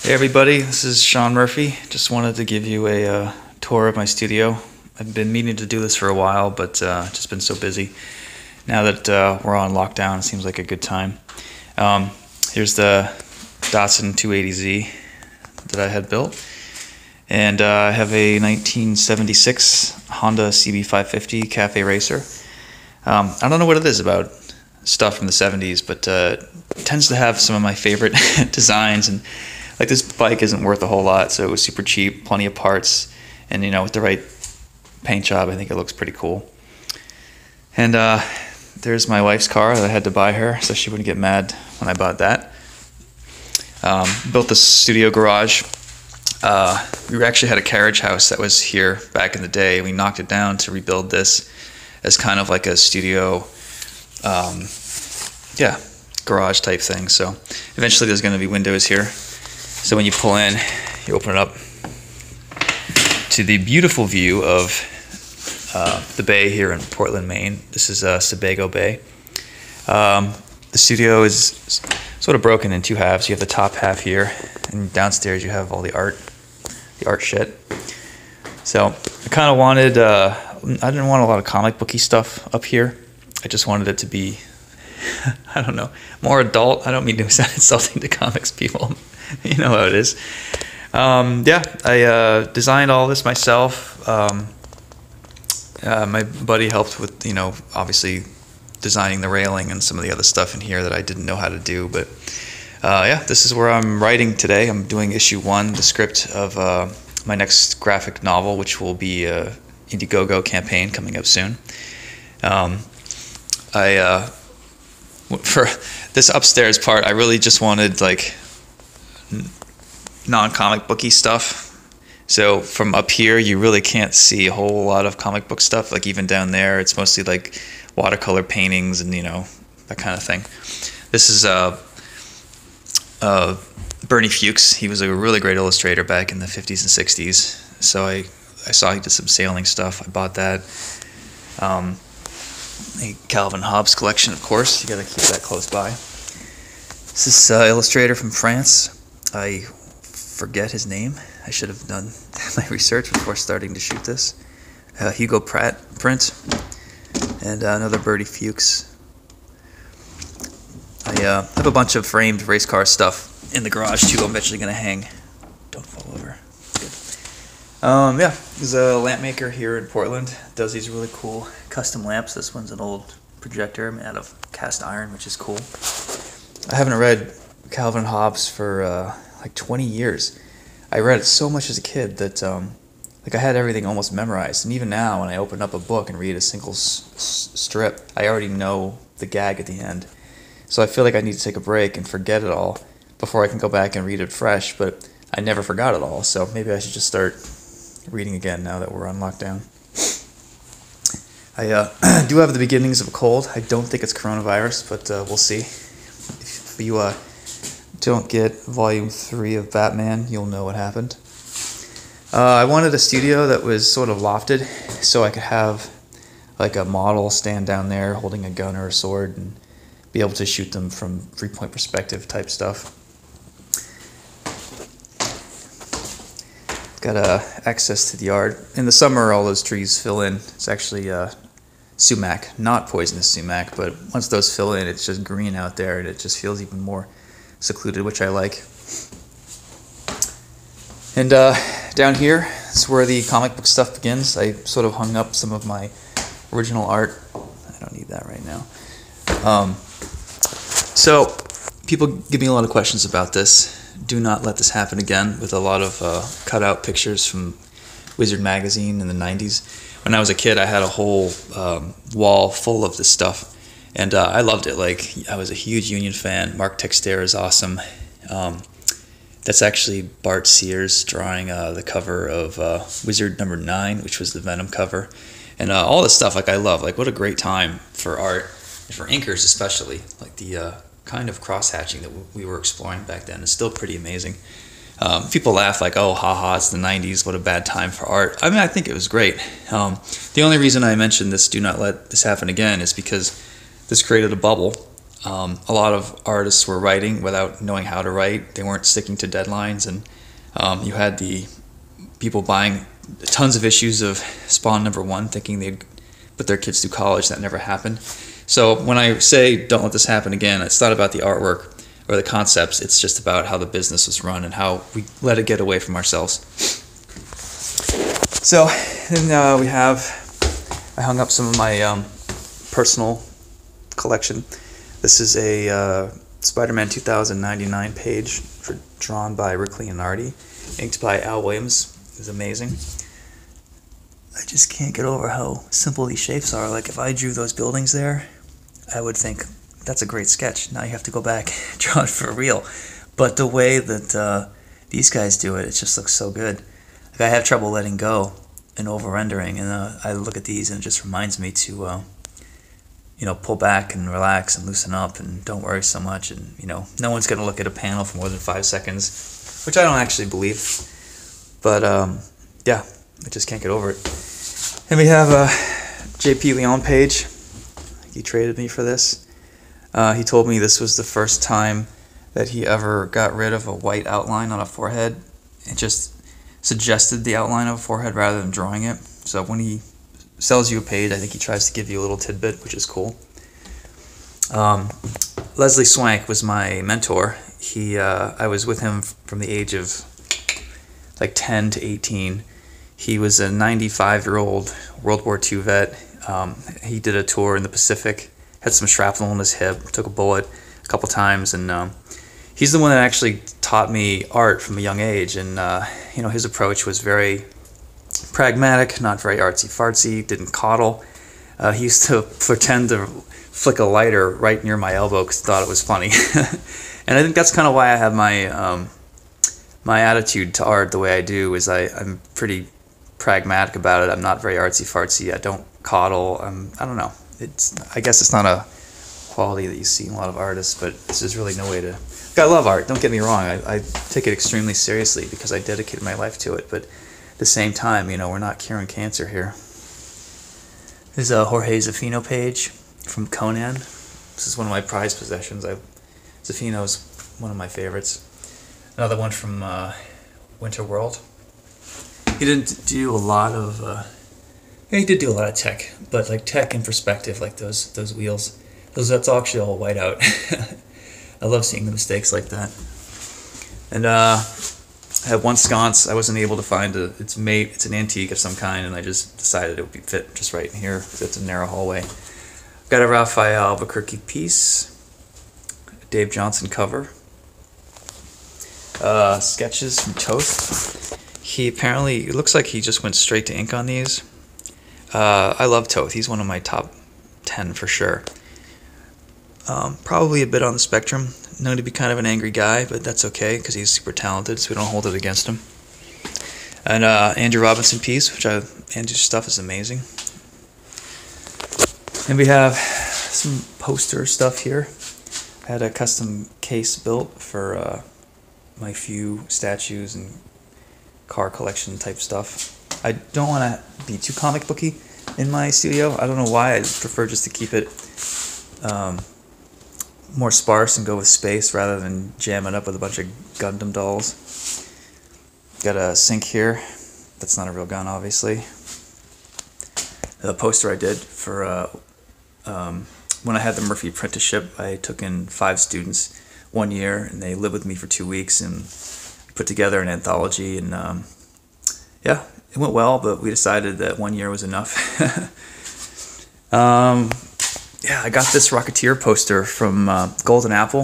Hey everybody, this is Sean Murphy. Just wanted to give you a tour of my studio. I've been meaning to do this for a while, but just been so busy. Now that we're on lockdown, it seems like a good time. Here's the Datsun 280Z that I had built. And I have a 1976 Honda CB550 Cafe Racer. I don't know what it is about stuff from the 70s, but it tends to have some of my favorite designs. And like, this bike isn't worth a whole lot, so it was super cheap, plenty of parts, and you know, with the right paint job, I think it looks pretty cool. And there's my wife's car that I had to buy her, so she wouldn't get mad when I bought that. Built the studio garage. We actually had a carriage house that was here back in the day. We knocked it down to rebuild this as kind of like a studio, garage type thing. So eventually there's going to be windows here. So when you pull in, you open it up to the beautiful view of the bay here in Portland, Maine. This is Sebago Bay. The studio is sort of broken in two halves. You have the top half here, and downstairs you have all the art shit. So I kind of wanted, I didn't want a lot of comic booky stuff up here. I just wanted it to be, I don't know, more adult. I don't mean to sound insulting to comics people. You know how it is. I designed all this myself. My buddy helped with, obviously designing the railing and some of the other stuff in here that I didn't know how to do. But this is where I'm writing today. I'm doing issue 1, the script of my next graphic novel, which will be a Indiegogo campaign coming up soon. For this upstairs part, I really just wanted like non-comic booky stuff. So from up here, you really can't see a whole lot of comic book stuff. Like even down there, it's mostly like watercolor paintings and that kind of thing. This is Bernie Fuchs. He was a really great illustrator back in the 50s and 60s. So I saw he did some sailing stuff. I bought that. A Calvin Hobbes collection, of course. You got to keep that close by. This is illustrator from France. I forget his name. I should have done my research before starting to shoot this. Hugo Pratt print, and another Bertie Fuchs. I have a bunch of framed race car stuff in the garage too. I'm eventually gonna hang. Don't fall over. Good. There's a lamp maker here in Portland. Does these really cool custom lamps. This one's an old projector made out of cast iron, which is cool. I haven't read Calvin Hobbes for like 20 years. I read it so much as a kid that I had everything almost memorized. And even now, when I open up a book and read a single strip, I already know the gag at the end. So I feel like I need to take a break and forget it all before I can go back and read it fresh. But I never forgot it all, so maybe I should just start reading again now that we're on lockdown. I do have the beginnings of a cold. I don't think it's coronavirus, but we'll see. If you don't get volume 3 of Batman, you'll know what happened. I wanted a studio that was sort of lofted, so I could have like a model stand down there holding a gun or a sword and be able to shoot them from 3-point perspective type stuff. Got access to the yard. In the summer, all those trees fill in. It's actually sumac, not poisonous sumac, but once those fill in, it's just green out there, and it just feels even more secluded, which I like. And down here is where the comic book stuff begins. I sort of hung up some of my original art. I don't need that right now. So people give me a lot of questions about this. Do not let this happen again, with a lot of cutout pictures from Wizard magazine in the 90s. When I was a kid, I had a whole wall full of this stuff, and I loved it. Like, I was a huge Union fan. Mark Texter is awesome. That's actually Bart Sears drawing the cover of Wizard number 9, which was the Venom cover. And all this stuff, like, I love. Like, what a great time for art, and for inkers especially. Like, the kind of cross-hatching that we were exploring back then is still pretty amazing. People laugh like, oh, haha, it's the 90s, what a bad time for art. I mean, I think it was great. The only reason I mentioned this, do not let this happen again, is because this created a bubble. A lot of artists were writing without knowing how to write. They weren't sticking to deadlines, and you had the people buying tons of issues of Spawn #1 thinking they'd put their kids through college. That never happened. So when I say don't let this happen again, it's not about the artwork or the concepts. It's just about how the business was run and how we let it get away from ourselves. So then I hung up some of my personal collection. This is a Spider-Man 2099 page drawn by Rick Leonardi, inked by Al Williams. It was amazing. I just can't get over how simple these shapes are. Like, if I drew those buildings there, I would think, that's a great sketch. Now you have to go back and draw it for real. But the way that these guys do it, it just looks so good. Like, I have trouble letting go and over-rendering, and I look at these and it just reminds me to pull back and relax and loosen up and don't worry so much. And, no one's going to look at a panel for more than 5 seconds, which I don't actually believe. But, yeah, I just can't get over it. And we have a JP Leon page. He traded me for this. He told me this was the first time that he ever got rid of a white outline on a forehead. It just suggested the outline of a forehead rather than drawing it. So when he sells you a page, I think he tries to give you a little tidbit, which is cool. Leslie Swank was my mentor. I was with him from the age of like 10 to 18. He was a 95-year-old World War II vet. He did a tour in the Pacific, had some shrapnel in his hip, took a bullet a couple times, and he's the one that actually taught me art from a young age. And his approach was very pragmatic, not very artsy-fartsy, didn't coddle. He used to pretend to flick a lighter right near my elbow because he thought it was funny. And I think that's kind of why I have my attitude to art the way I do, is I'm pretty pragmatic about it. I'm not very artsy-fartsy. I don't coddle. I don't know. I guess it's not a quality that you see in a lot of artists, but this is really no way to... I love art, don't get me wrong. I take it extremely seriously because I dedicated my life to it, but at the same time, we're not curing cancer here. This is a Jorge Zafino page from Conan. This is one of my prized possessions. Zafino's one of my favorites. Another one from Winter World. He didn't do a lot of... he did do a lot of tech, but like tech in perspective, like those wheels. That's actually all white out. I love seeing the mistakes like that. And I had one sconce I wasn't able to find its mate. It's an antique of some kind, and I just decided it would fit just right in here because it's a narrow hallway. Got a Raphael Albuquerque piece, a Dave Johnson cover, sketches from Toth. He apparently, it looks like he just went straight to ink on these. I love Toth. He's one of my top 10 for sure. Probably a bit on the spectrum. Known to be kind of an angry guy, but that's okay because he's super talented, so we don't hold it against him. And Andrew Robinson piece, which Andrew's stuff is amazing. And we have some poster stuff here. I had a custom case built for my few statues and car collection type stuff. I don't want to be too comic booky in my studio. I don't know why. I prefer just to keep it more sparse and go with space rather than jam it up with a bunch of Gundam dolls. Got a sink here. That's not a real gun, obviously. The poster I did for when I had the Murphy apprenticeship, I took in 5 students 1 year, and they lived with me for 2 weeks and put together an anthology. And yeah, it went well, but we decided that 1 year was enough. Yeah, I got this Rocketeer poster from Golden Apple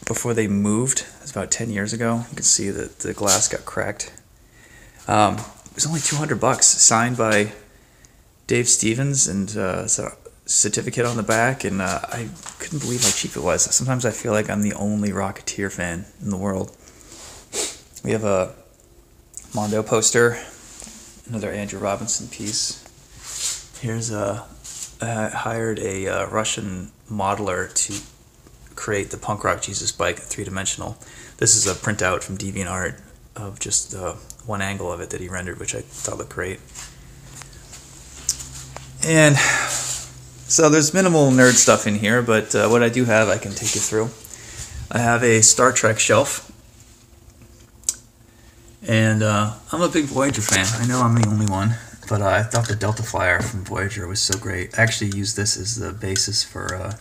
before they moved. It was about 10 years ago. You can see that the glass got cracked. It was only $200, signed by Dave Stevens, and a certificate on the back, and I couldn't believe how cheap it was. Sometimes I feel like I'm the only Rocketeer fan in the world. We have a Mondo poster, another Andrew Robinson piece. Here's I hired a Russian modeler to create the punk rock Jesus bike 3-dimensional. This is a printout from DeviantArt of just one angle of it that he rendered, which I thought looked great. And So there's minimal nerd stuff in here, but what I do have I can take you through. I have a Star Trek shelf, and I'm a big Voyager fan. I know I'm the only one, but I thought the Delta Flyer from Voyager was so great. I actually used this as the basis for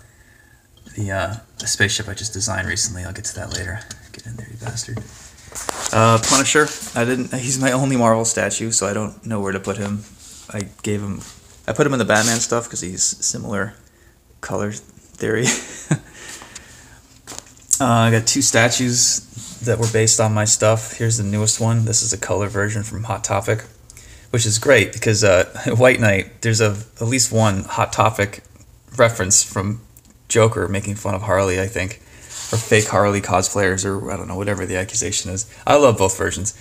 the spaceship I just designed recently. I'll get to that later. Get in there, you bastard. Punisher. He's my only Marvel statue, so I don't know where to put him. I put him in the Batman stuff because he's similar color theory. I got 2 statues that were based on my stuff. Here's the newest one. This is a color version from Hot Topic, which is great because White Knight, there's at least one Hot Topic reference from Joker making fun of Harley, I think, or fake Harley cosplayers, or I don't know, whatever the accusation is. I love both versions.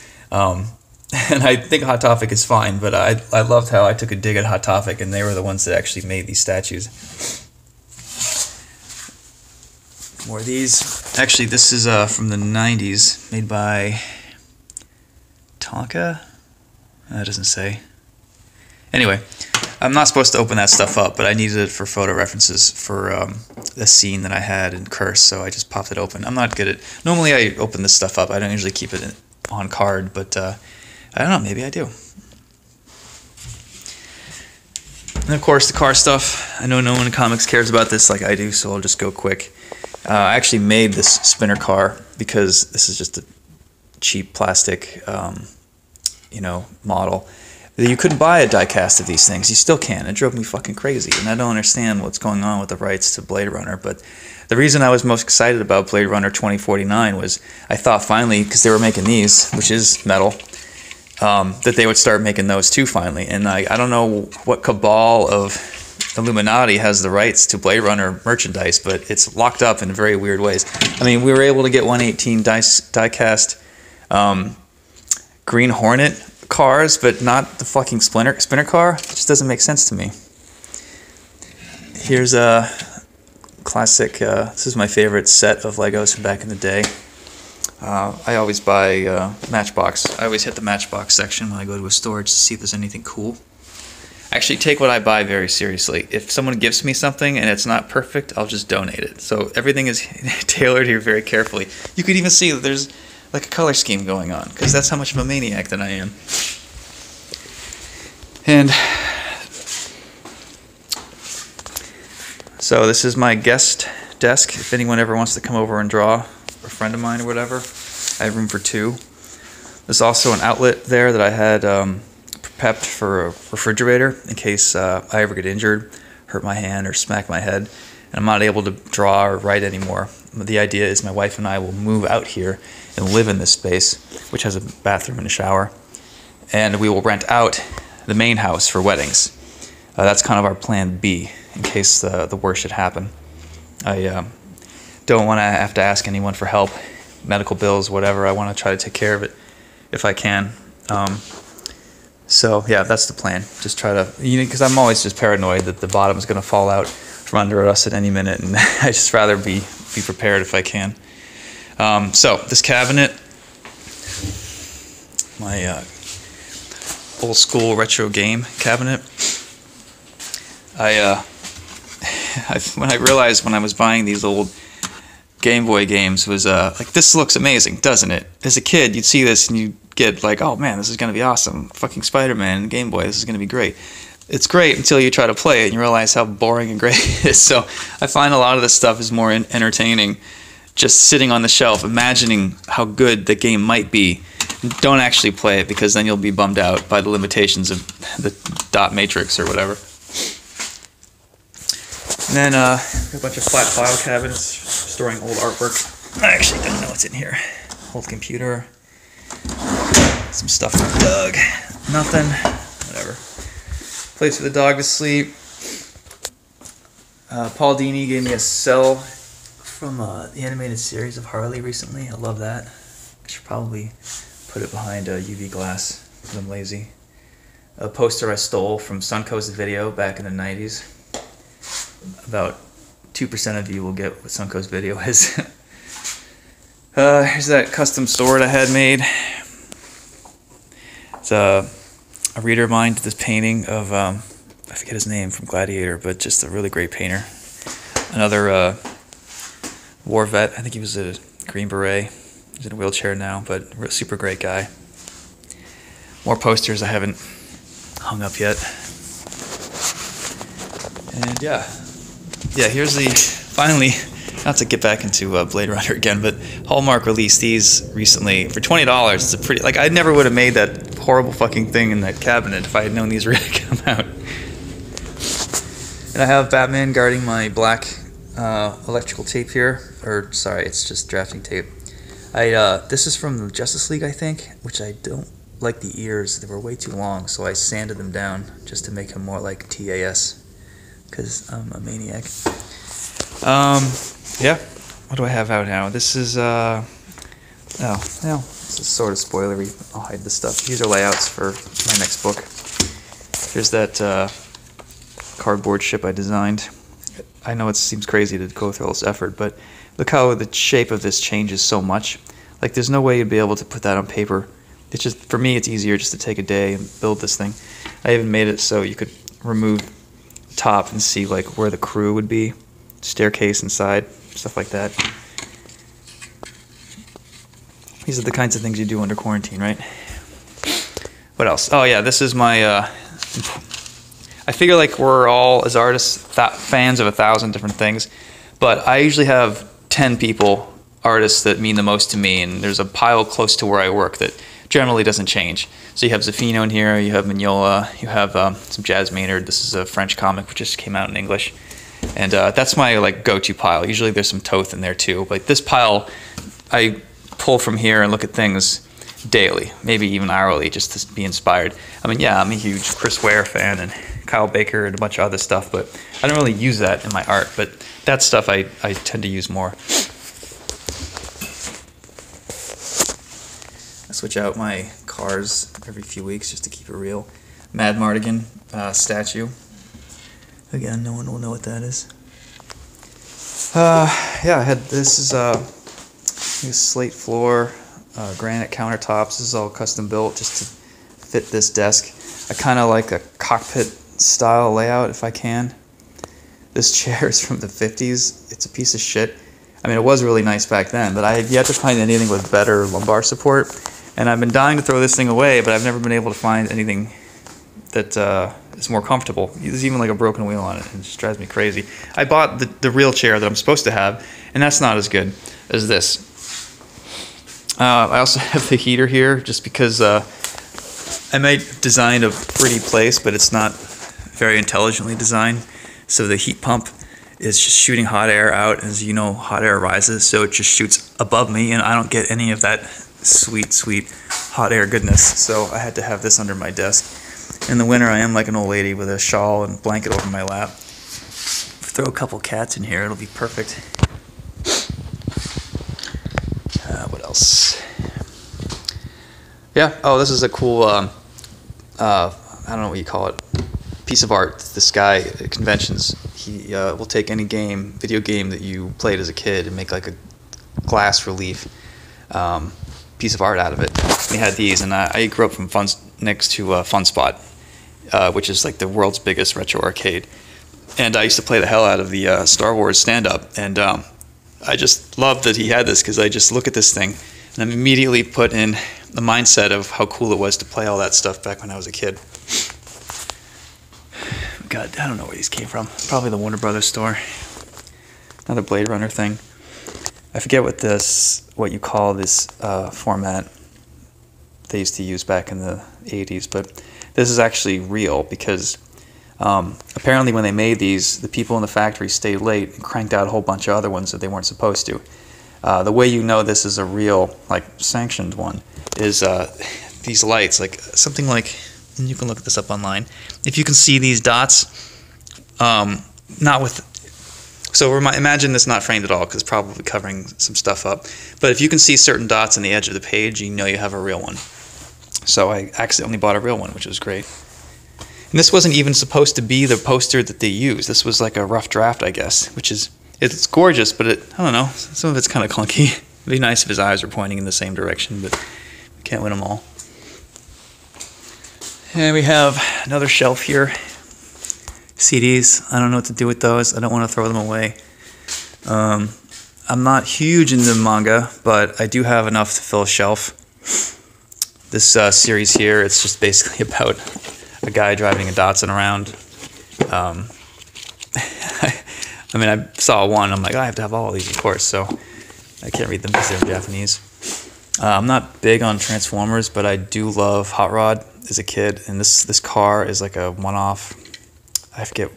And I think Hot Topic is fine, but I loved how I took a dig at Hot Topic, and they were the ones that actually made these statues. More of these. Actually, this is from the 90s, made by Tonka? That doesn't say. Anyway, I'm not supposed to open that stuff up, but I needed it for photo references for a scene that I had in Curse, so I just popped it open. I'm not good at... Normally I open this stuff up. I don't usually keep it on card, but I don't know, maybe I do. And of course, the car stuff. I know no one in comics cares about this like I do, so I'll just go quick. I actually made this spinner car because this is just a cheap plastic, model. You couldn't buy a die-cast of these things. You still can. It drove me fucking crazy, and I don't understand what's going on with the rights to Blade Runner. But the reason I was most excited about Blade Runner 2049 was I thought finally, because they were making these, which is metal, that they would start making those too finally. And I don't know what cabal of Illuminati has the rights to Blade Runner merchandise, but it's locked up in very weird ways. I mean, we were able to get 118 die-cast Green Hornet cars, but not the fucking spinner car. It just doesn't make sense to me. Here's a classic, this is my favorite set of Legos from back in the day. I always buy Matchbox. I always hit the Matchbox section when I go to a storage to see if there's anything cool. I actually take what I buy very seriously. If someone gives me something and it's not perfect, I'll just donate it. So everything is tailored here very carefully. You could even see that there's like a color scheme going on, because that's how much of a maniac that I am. And so this is my guest desk. If anyone ever wants to come over and draw, a friend of mine or whatever, I have room for 2. There's also an outlet there that I had prepped for a refrigerator in case I ever get injured, hurt my hand, or smack my head, and I'm not able to draw or write anymore. The idea is my wife and I will move out here and live in this space, which has a bathroom and a shower, and we will rent out the main house for weddings. That's kind of our plan B in case the worst should happen. I don't want to have to ask anyone for help, medical bills, whatever. I want to try to take care of it if I can. So yeah, that's the plan. Just try to, because I'm always just paranoid that the bottom is going to fall out from under us at any minute, and I just rather be prepared if I can. So this cabinet, my old school retro game cabinet. When I realized when I was buying these old Game Boy games was like, this looks amazing, doesn't it? As a kid, you'd see this and you'd get like, oh man, this is going to be awesome. Fucking Spider-Man and Game Boy, this is going to be great. It's great until you try to play it and you realize how boring and great it is. So I find a lot of this stuff is more entertaining just sitting on the shelf, imagining how good the game might be. Don't actually play it, because then you'll be bummed out by the limitations of the dot matrix or whatever. And then a bunch of flat file cabinets storing old artwork. I actually don't know what's in here. Old computer. Some stuff from Doug. Nothing. Whatever. Place for the dog to sleep. Paul Dini gave me a cell from the animated series of Harley recently. I love that. I should probably put it behind a UV glass because I'm lazy. A poster I stole from Suncoast Video back in the 90s. About 2% of you will get what Suncoast Video is. Here's that custom sword I had made. It's a reader of mine did this painting of a forget his name from Gladiator, but just a really great painter. Another war vet. I think he was a Green Beret. He's in a wheelchair now, but a super great guy. More posters I haven't hung up yet. And yeah, here's the, finally, not to get back into Blade Runner again, but Hallmark released these recently for $20. It's a pretty, like, I never would have made that horrible fucking thing in that cabinet if I had known these were going to come out. And I have Batman guarding my black electrical tape here, or sorry, it's just drafting tape. This is from the Justice League, I think, which I don't like the ears. They were way too long, so I sanded them down just to make them more like TAS, because I'm a maniac. Yeah, what do I have out now? This is, this is sort of spoilery. I'll hide this stuff. These are layouts for my next book. Here's that cardboard ship I designed. I know it seems crazy to go through all this effort, but look how the shape of this changes so much. Like, there's no way you'd be able to put that on paper. It's just, for me, it's easier just to take a day and build this thing. I even made it so you could remove top and see like where the crew would be, staircase inside, stuff like that. These are the kinds of things you do under quarantine, right? What else? Oh yeah, this is my I figure like we're all, as artists, fans of 1,000 different things, but I usually have 10 people, artists, that mean the most to me, and there's a pile close to where I work that generally doesn't change. So you have Zaffino in here, you have Mignola, you have some Jazz Maynard. This is a French comic which just came out in English, and that's my like go-to pile. Usually there's some Toth in there too, but this pile I pull from here and look at things daily, maybe even hourly, just to be inspired. I mean, yeah, I'm a huge Chris Ware fan and Kyle Baker and a bunch of other stuff, but I don't really use that in my art, but that stuff I tend to use more. I switch out my cars every few weeks just to keep it real. Mad Mardigan statue. Again, no one will know what that is. Yeah, I had, this is a slate floor, granite countertops. This is all custom built just to fit this desk. I kind of like a cockpit style layout if I can. This chair is from the 50s. It's a piece of shit. I mean, it was really nice back then, but I have yet to find anything with better lumbar support. And I've been dying to throw this thing away, but I've never been able to find anything that is more comfortable. There's even like a broken wheel on it, and it just drives me crazy. I bought the real chair that I'm supposed to have, and that's not as good as this. I also have the heater here just because I might design a pretty place, but it's not very intelligently designed. So the heat pump is just shooting hot air out. As you know, hot air rises, so it just shoots above me, and I don't get any of that sweet, sweet hot air goodness. So I had to have this under my desk. In the winter, I am like an old lady with a shawl and blanket over my lap. Throw a couple cats in here, it'll be perfect. What else? Yeah, oh, this is a cool, I don't know what you call it, piece of art. This guy at conventions, he will take any game, video game that you played as a kid and make like a glass relief piece of art out of it. And he had these, and I grew up from next to Fun Spot, which is like the world's biggest retro arcade. And I used to play the hell out of the Star Wars stand-up, and I just love that he had this, because I just look at this thing and I'm immediately put in the mindset of how cool it was to play all that stuff back when I was a kid. God, I don't know where these came from. Probably the Warner Brothers store. Another Blade Runner thing. I forget what you call this format they used to use back in the 80s, but this is actually real, because apparently when they made these, the people in the factory stayed late and cranked out a whole bunch of other ones that they weren't supposed to. The way you know this is a real, like, sanctioned one is these lights, like something like, and you can look this up online, if you can see these dots, not with, so imagine this not framed at all, because it's probably covering some stuff up, but if you can see certain dots on the edge of the page, you know you have a real one. So I accidentally bought a real one, which was great. And this wasn't even supposed to be the poster that they used. This was like a rough draft, I guess, which is, it's gorgeous, but I don't know, some of it's kind of clunky. It'd be nice if his eyes were pointing in the same direction, but we can't win them all. And we have another shelf here. CDs. I don't know what to do with those. I don't want to throw them away. I'm not huge into manga, but I do have enough to fill a shelf. This series here, it's just basically about a guy driving a Datsun around. I mean, I saw one. I'm like, oh, I have to have all of these, of course. So I can't read them because they're in Japanese. I'm not big on Transformers, but I do love Hot Rod as a kid. And this car is like a one-off. I forget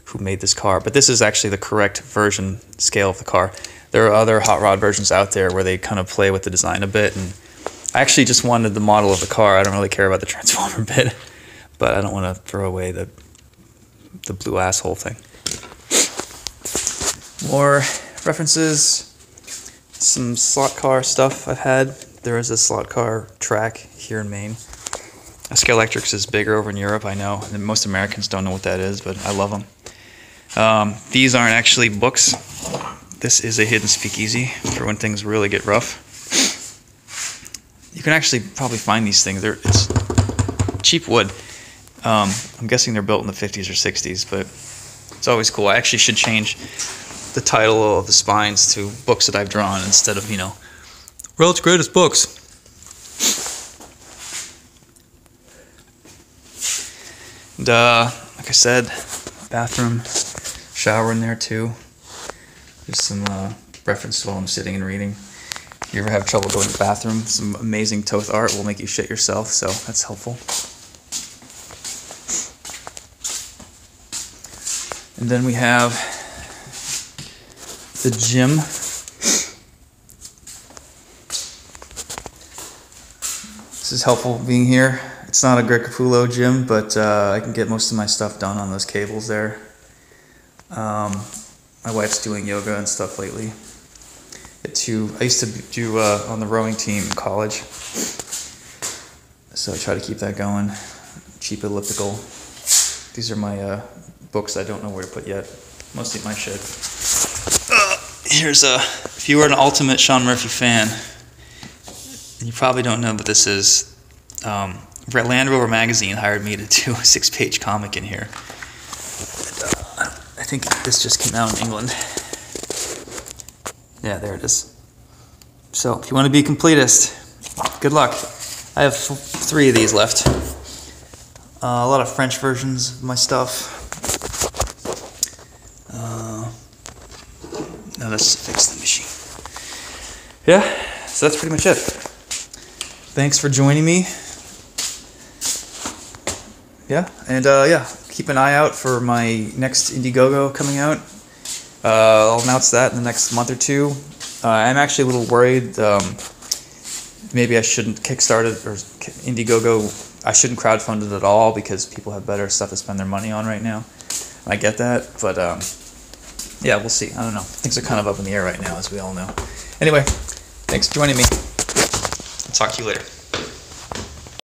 who made this car, but this is actually the correct version scale of the car. There are other Hot Rod versions out there where they kind of play with the design a bit. And I actually just wanted the model of the car. I don't really care about the Transformer bit, but I don't want to throw away the blue asshole thing. More references, some slot car stuff I've had. There is a slot car track here in Maine. SK Electrics is bigger over in Europe, I know. And most Americans don't know what that is, but I love them. These aren't actually books. This is a hidden speakeasy for when things really get rough. You can actually probably find these things. It's cheap wood. I'm guessing they're built in the 50s or 60s, but it's always cool. I actually should change the title of the spines to books that I've drawn instead of, world's greatest books. And like I said, bathroom, shower in there too. Just some reference while I'm sitting and reading. If you ever have trouble going to the bathroom, some amazing Toth art will make you shit yourself, so that's helpful. And then we have the gym. This is helpful being here. It's not a Greg Capullo gym, but I can get most of my stuff done on those cables there. My wife's doing yoga and stuff lately. I used to do on the rowing team in college, so I try to keep that going. Cheap elliptical. These are my books I don't know where to put yet. Mostly my shit. If you were an ultimate Sean Murphy fan, and you probably don't know what this is, Land Rover Magazine hired me to do a 6-page comic in here. And, I think this just came out in England. Yeah, there it is. So, if you want to be a completist, good luck. I have 3 of these left. A lot of French versions of my stuff. Now let's fix the machine. Yeah, so that's pretty much it. Thanks for joining me. Yeah, and keep an eye out for my next Indiegogo coming out. I'll announce that in the next month or 2. I'm actually a little worried. Maybe I shouldn't Kickstart it or Indiegogo. I shouldn't crowdfund it at all because people have better stuff to spend their money on right now. I get that, but yeah, we'll see. I don't know. Things are kind of up in the air right now, as we all know. Anyway, thanks for joining me. I'll talk to you later.